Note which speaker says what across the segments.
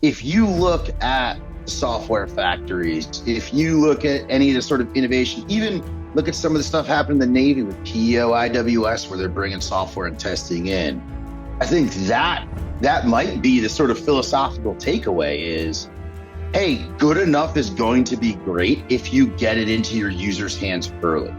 Speaker 1: if you look at software factories, if you look at any of the sort of innovation, even look at some of the stuff happening in the Navy with PEO, IWS, where they're bringing software and testing in. I think that might be the sort of philosophical takeaway is, hey, good enough is going to be great if you get it into your users' hands early.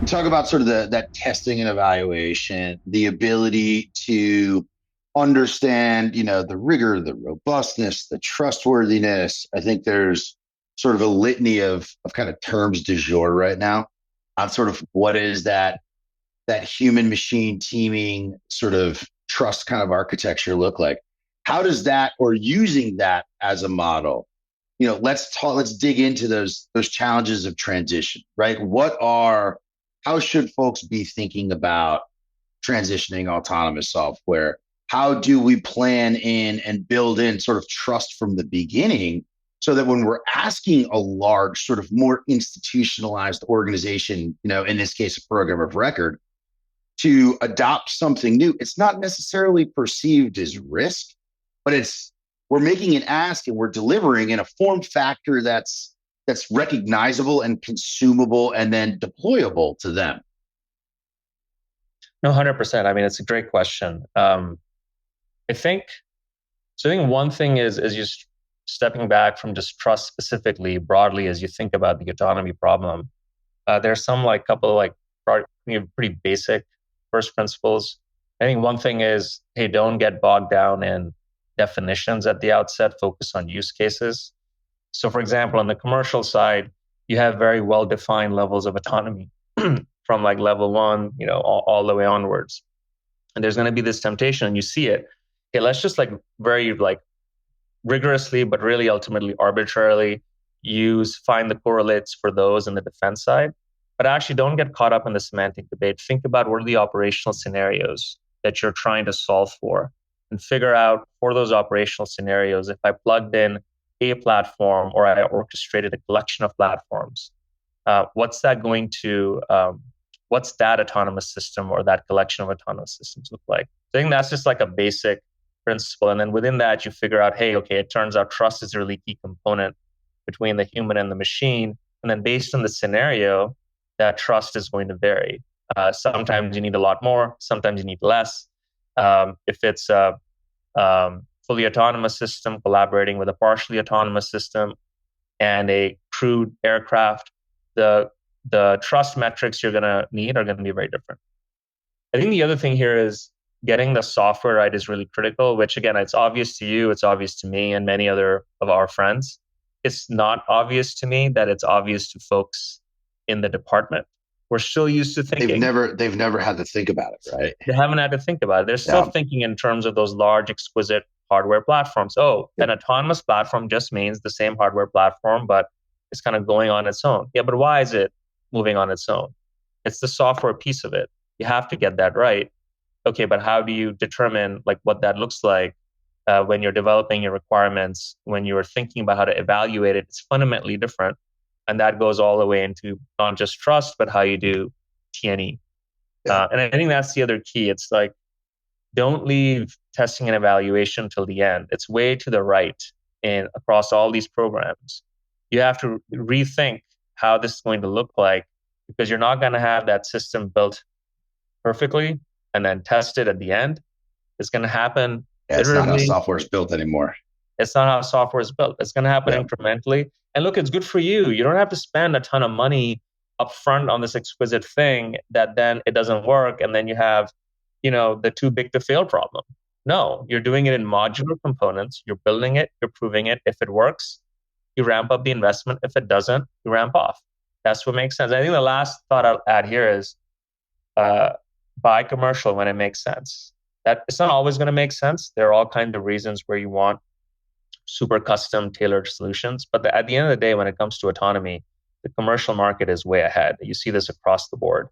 Speaker 1: We talk about sort of that testing and evaluation, the ability to understand, the rigor, the robustness, the trustworthiness. I think there's sort of a litany of kind of terms du jour right now on sort of what is that human machine teaming sort of trust kind of architecture look like. How does that, or using that as a model, let's dig into those challenges of transition, right? How should folks be thinking about transitioning autonomous software? How do we plan in and build in sort of trust from the beginning so that when we're asking a large, sort of more institutionalized organization, in this case, a program of record, to adopt something new, it's not necessarily perceived as risk, but we're making an ask and we're delivering in a form factor that's recognizable and consumable and then deployable to them?
Speaker 2: No, 100%. I mean, it's a great question. I think one thing is just stepping back from just trust specifically broadly as you think about the autonomy problem. There's some couple pretty basic first principles. I think one thing is, hey, don't get bogged down in definitions at the outset, focus on use cases. So for example, on the commercial side, you have very well-defined levels of autonomy from level 1, all the way onwards. And there's going to be this temptation, and you see it. Okay, let's just very rigorously, but really ultimately arbitrarily find the correlates for those in the defense side. But actually don't get caught up in the semantic debate. Think about what are the operational scenarios that you're trying to solve for, and figure out for those operational scenarios, if I plugged in a platform or I orchestrated a collection of platforms, what's that autonomous system or that collection of autonomous systems look like? So I think that's just a basic principle. And then within that, you figure out, hey, okay, it turns out trust is a really key component between the human and the machine. And then based on the scenario, that trust is going to vary. Sometimes you need a lot more, sometimes you need less. If it's a fully autonomous system collaborating with a partially autonomous system and a crewed aircraft, the trust metrics you're going to need are going to be very different. I think the other thing here is getting the software right is really critical, which again, it's obvious to you, it's obvious to me and many other of our friends. It's not obvious to me that it's obvious to folks in the department. We're still used to thinking.
Speaker 1: They've never had to think about it, right?
Speaker 2: They haven't had to think about it. They're still thinking in terms of those large, exquisite hardware platforms. An autonomous platform just means the same hardware platform, but it's kind of going on its own. Yeah, but why is it moving on its own? It's the software piece of it. You have to get that right. Okay, but how do you determine what that looks like when you're developing your requirements, when you're thinking about how to evaluate it? It's fundamentally different. And that goes all the way into not just trust, but how you do T&E. And I think that's the other key. It's don't leave testing and evaluation till the end. It's way to the right across all these programs. You have to rethink how this is going to look like, because you're not going to have that system built perfectly and then tested at the end. It's going to happen.
Speaker 1: It's not how software is built anymore.
Speaker 2: It's not how software is built. It's going to happen incrementally. And look, it's good for you. You don't have to spend a ton of money upfront on this exquisite thing that then it doesn't work. And then you have, the too big to fail problem. No, you're doing it in modular components. You're building it. You're proving it. If it works, you ramp up the investment. If it doesn't, you ramp off. That's what makes sense. I think the last thought I'll add here is buy commercial when it makes sense. That it's not always going to make sense. There are all kinds of reasons where you want super custom tailored solutions. But at the end of the day, when it comes to autonomy, the commercial market is way ahead. You see this across the board.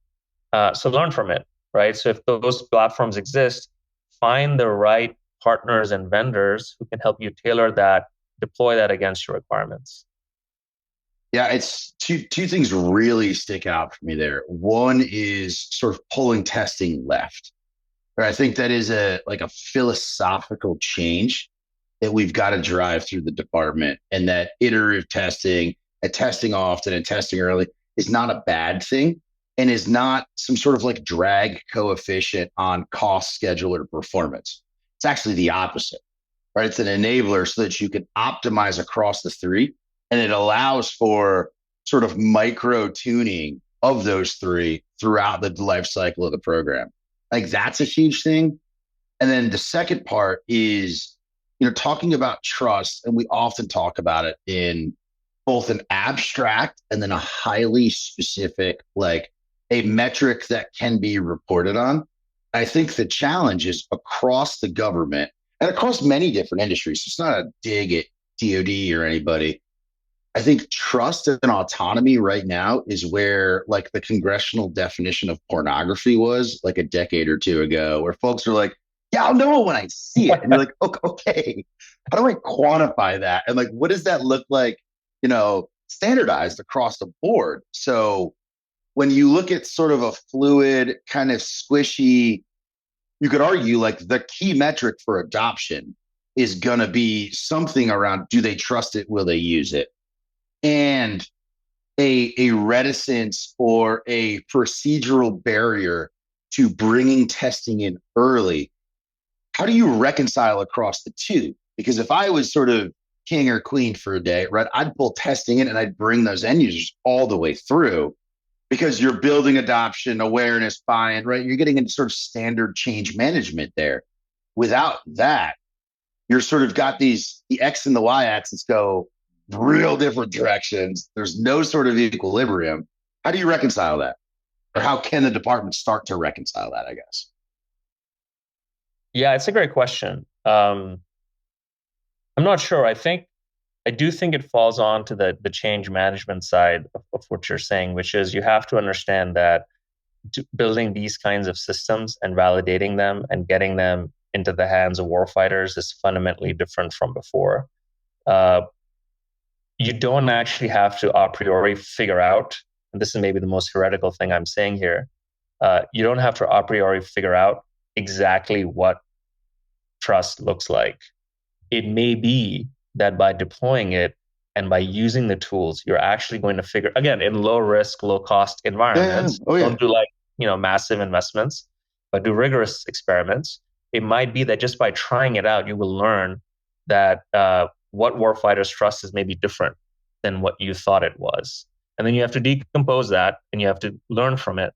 Speaker 2: So learn from it, right? So if those platforms exist, find the right partners and vendors who can help you tailor that, deploy that against your requirements.
Speaker 1: Yeah, it's two things really stick out for me there. One is sort of pulling testing left. I think that is a like a philosophical change that we've got to drive through the department, and that iterative testing and testing often and testing early is not a bad thing and is not some sort of like drag coefficient on cost, schedule, or performance. It's actually the opposite, right? It's an enabler so that you can optimize across the three, and it allows for sort of micro tuning of those three throughout the life cycle of the program. Like that's a huge thing. And then the second part is, talking about trust, and we often talk about it in both an abstract and then a highly specific, like a metric that can be reported on. I think the challenge is across the government and across many different industries. It's not a dig at DoD or anybody. I think trust and autonomy right now is where like the congressional definition of pornography was like a decade or two ago, where folks are like, yeah, I'll know it when I see it. And you're like, okay, how do I quantify that? And like, what does that look like, standardized across the board? So when you look at sort of a fluid, kind of squishy, you could argue like the key metric for adoption is going to be something around, do they trust it? Will they use it? And a reticence or a procedural barrier to bringing testing in early. How do you reconcile across the two? Because if I was sort of king or queen for a day, right, I'd pull testing in and I'd bring those end users all the way through, because you're building adoption, awareness, buy-in, right? You're getting into sort of standard change management there. Without that, you're sort of got the X and the Y axis go real different directions. There's no sort of equilibrium. How do you reconcile that? Or how can the department start to reconcile that, I guess?
Speaker 2: Yeah, it's a great question. I'm not sure. I do think it falls on to the change management side of what you're saying, which is you have to understand that building these kinds of systems and validating them and getting them into the hands of warfighters is fundamentally different from before. Uh, you don't actually have to a priori figure out, and this is maybe the most heretical thing I'm saying here, you don't have to a priori figure out exactly what trust looks like. It may be that by deploying it and by using the tools, you're actually going to figure, again, in low risk, low cost
Speaker 1: Yeah.
Speaker 2: environments,
Speaker 1: Oh, yeah.
Speaker 2: don't do like, massive investments, but do rigorous experiments. It might be that just by trying it out, you will learn that what warfighters trust is maybe different than what you thought it was. And then you have to decompose that and you have to learn from it.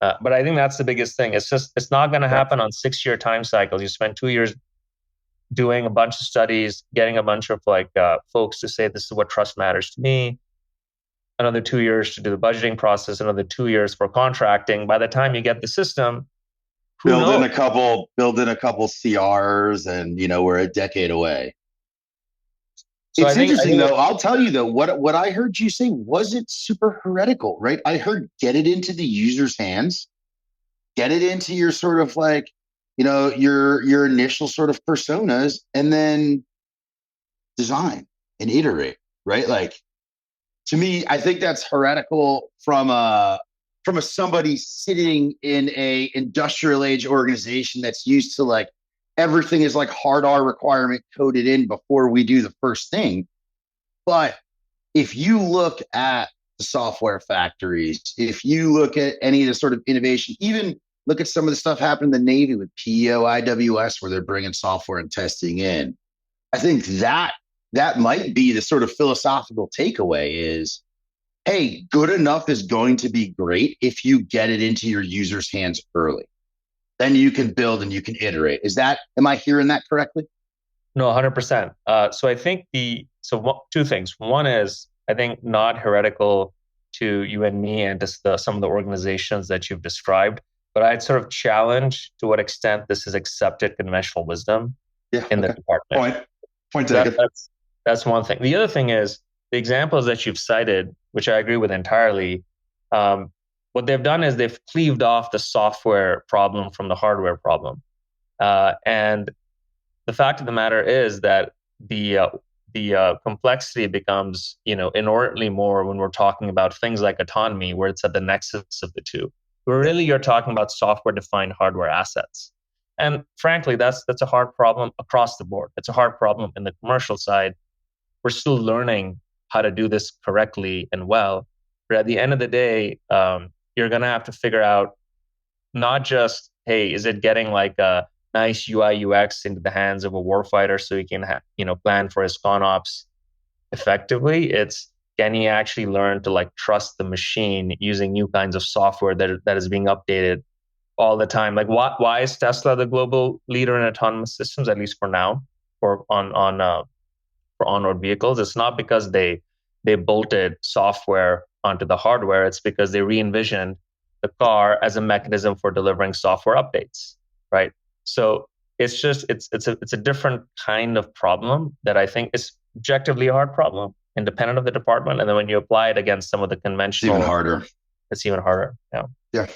Speaker 2: But I think that's the biggest thing. It's not going to happen on 6-year time cycles. You spend 2 years doing a bunch of studies, getting a bunch of folks to say, this is what trust matters to me. Another 2 years to do the budgeting process, another 2 years for contracting. By the time you get the system, who knows?
Speaker 1: Build in a couple CRs, and we're a decade away.
Speaker 2: So
Speaker 1: It's interesting though. I'll tell you though, what I heard you say wasn't super heretical, right? I heard get it into the user's hands, get it into your sort of like, your initial sort of personas, and then design and iterate, right? Like to me, I think that's heretical from a somebody sitting in a industrial age organization that's used to like everything is like hard R requirement coded in before we do the first thing. But if you look at the software factories, if you look at any of the sort of innovation, even look at some of the stuff happening in the Navy with PEO, IWS, where they're bringing software and testing in. I think that might be the sort of philosophical takeaway is, hey, good enough is going to be great if you get it into your users' hands early. Then you can build and you can iterate. Am I hearing that correctly?
Speaker 2: No, 100%. So I think two things. One is, I think, not heretical to you and me and to some of the organizations that you've described, but I'd sort of challenge to what extent this is accepted conventional wisdom in the department.
Speaker 1: Point taken.
Speaker 2: That's one thing. The other thing is the examples that you've cited, which I agree with entirely. What they've done is they've cleaved off the software problem from the hardware problem. And the fact of the matter is that the complexity becomes, inordinately more when we're talking about things like autonomy, where it's at the nexus of the two. Where really you're talking about software-defined hardware assets. And frankly, that's a hard problem across the board. It's a hard problem in the commercial side. We're still learning how to do this correctly and well. But at the end of the day, you're going to have to figure out not just, hey, is it getting like a nice UI UX into the hands of a warfighter so he can plan for his con ops effectively? It's, can he actually learn to like trust the machine using new kinds of software that is being updated all the time? Like, why is Tesla the global leader in autonomous systems, at least for now, or for on-road vehicles? It's not because they bolted software onto the hardware. It's because they re-envisioned the car as a mechanism for delivering software updates, right? So it's a different kind of problem that I think is objectively a hard problem, independent of the department. And then when you apply it against some of the
Speaker 1: It's even
Speaker 2: conventional,
Speaker 1: harder.
Speaker 2: it's even harder. Yeah.
Speaker 1: Yeah.